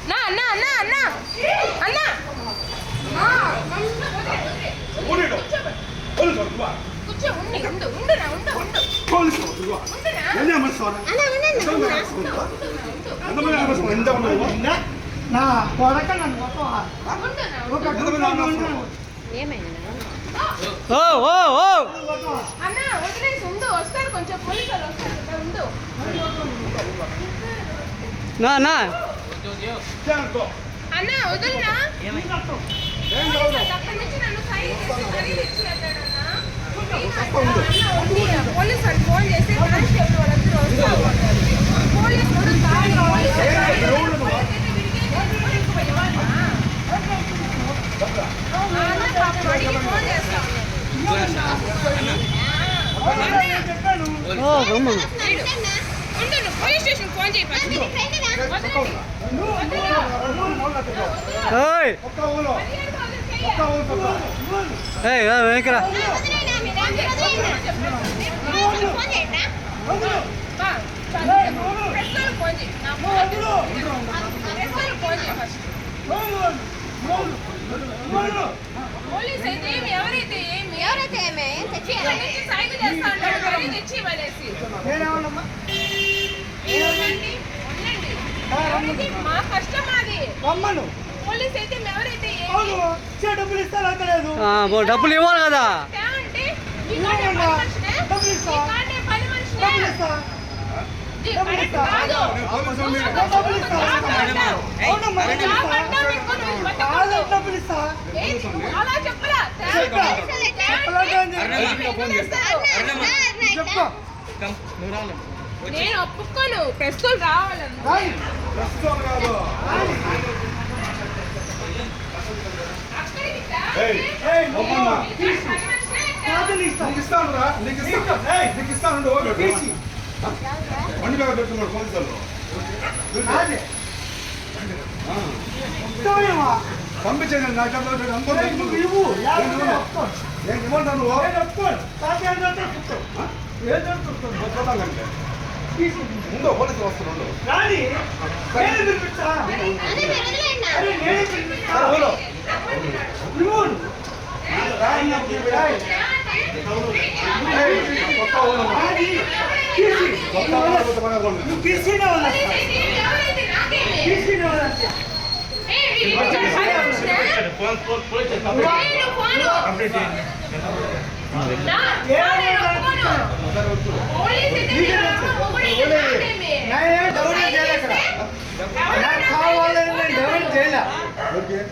నా అన్న అన్న అన్న అన్న కూర్చో ఉండు ఉండు ఉండునా ఉండు ఉండు నా కొడక నన్ను అన్న వదిలేసి ఉండు వస్తారు కొంచెం పోలీసు వాళ్ళు వస్తారు ఉండు అన్న వదులునా అక్కడి నుంచి నన్ను సైడ్ చేసి ఖరీదు ఇచ్చి వెళ్ళాడన్నా పోలీసు వాళ్ళు ఫోన్ చేసి కానిస్టేబుల్ వాళ్ళందరూ వస్తారు పోలీసు ఫోన్ చేస్తాం పోలీస్ స్టేషన్ ఫోన్ చేయి పోలీస్ అయితే ఏమి ఎవరైతే ఏమి సైగ చేస్తా ఉంటాడు ఖరీదు ఇచ్చి ఇవ్వలేసి మా కష్టం అది పోలీస్ అయితే ఎవరైతే డబ్బులు ఇస్తారు అంటలేదు డబ్బులు ఇవ్వాలి కదా పని మనిషి అలా చెప్పరా నేను ఒప్పుకోను ప్రస్తుతం రావాలన్నా పంపించండి నా ముందు పోలీసులు వస్తున్నాడు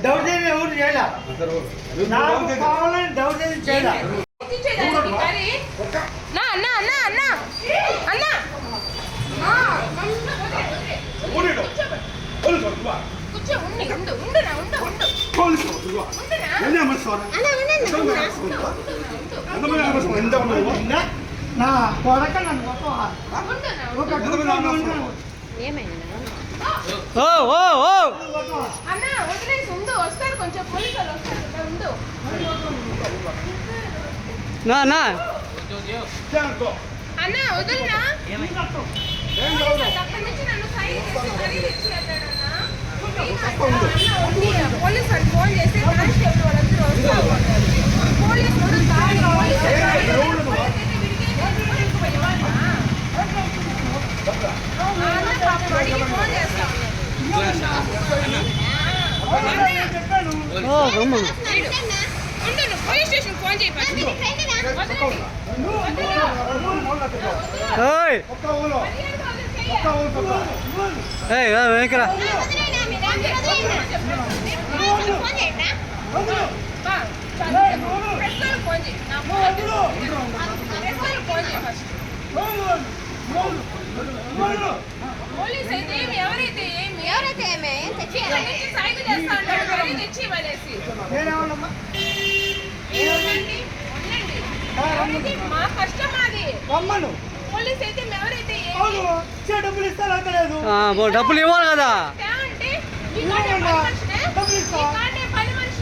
దౌర్జన్యం ఎవరు చేయాల కావాలని దౌర్జన్యం చేయాల అన్న అన్న అన్న అన్న కూర్చో ఉండు ఉండు ఉండునా ఉండు ఉండు నా కొడక నన్ను అన్న వదిలేసి ఉండు వస్తారు కొంచెం పోలీసు వాళ్ళు వస్తారు ఉండు అన్న వదులునా అక్కడి నుంచి నన్ను సైడ్ చేసి ఖరీదు ఇచ్చి వెళ్ళాడన్నా పోలీసు వాళ్ళు ఫోన్ చేసి కానిస్టేబుల్ వాళ్ళందరూ వస్తారు పోలీసు ఫోన్ చేస్తాం పోలీస్ స్టేషన్ ఫోన్ చేయి పోలీస్ అయితే ఎవరైతే సైగ చేస్తా ఉంటాడు ఖరీదు ఇచ్చి ఇవ్వలేసి మా కష్టం అది పోలీస్ అయితే ఎవరైతే డబ్బులు ఇస్తారు అంటలేదు డబ్బులు ఇవ్వాలి కదా పని మనిషి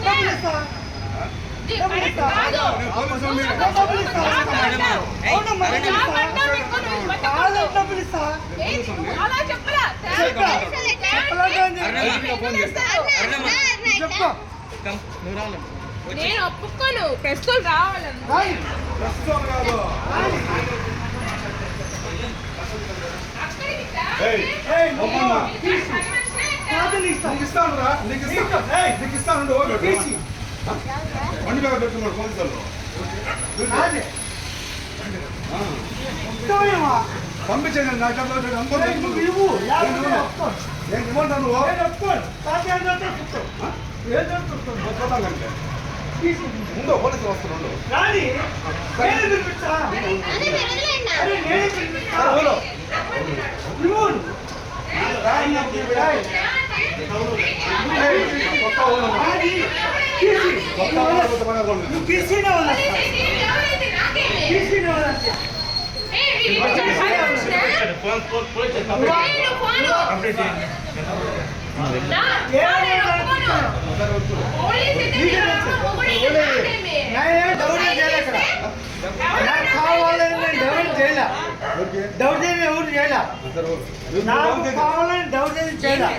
అలా చెప్పరా ఫోన్ చేస్తా చెప్తా నేను ఒప్పుకోను ప్రస్తుతం రావాలన్నా రాయి. ప్రస్తుతం కాదు అక్కడికి ఏయ్, ఏయ్, అమ్మమ్మ. కాదని ఇస్తా. నీకు ఇస్తాను రా నీకు ఇస్తాను తీసి. బండి మీద పెట్టుకున్నాడు పోలీసు రాజే. ఇస్తావేమో. పంపించేది నాకు ఒరేయ్, నువ్వు ఇవ్వు. లేకపోతే నేను ఒప్పుకోను. నేను ఇవ్వమంటాను నువ్వు నేను ఒప్పుకోను. తాతయ్య అంటే ఒప్పుకోను. ఏదో ఒప్పుకోను. పోతానంటే తీసి. ముందు పోలీసులు వస్తున్నాడు రాని. నేనే పిలిపిస్తా. అరే, నేనే పిలిపిస్తా. ఇవ్వు. రాయి. రాయి. కొత్త ఊరు రాని. తీసి. కొత్త ఊరు నువ్వు తీసినే వదిలేస్తా. తీసినే వదిలేస్తా. నేనేం డౌట్ చేయలే ఇక్కడ. నాకు కావాలని నేను డౌట్ చేయలే. దౌర్జన్యం ఎవరు చేయలే. నాకు కావాలని దౌర్జన్యం చేయలే.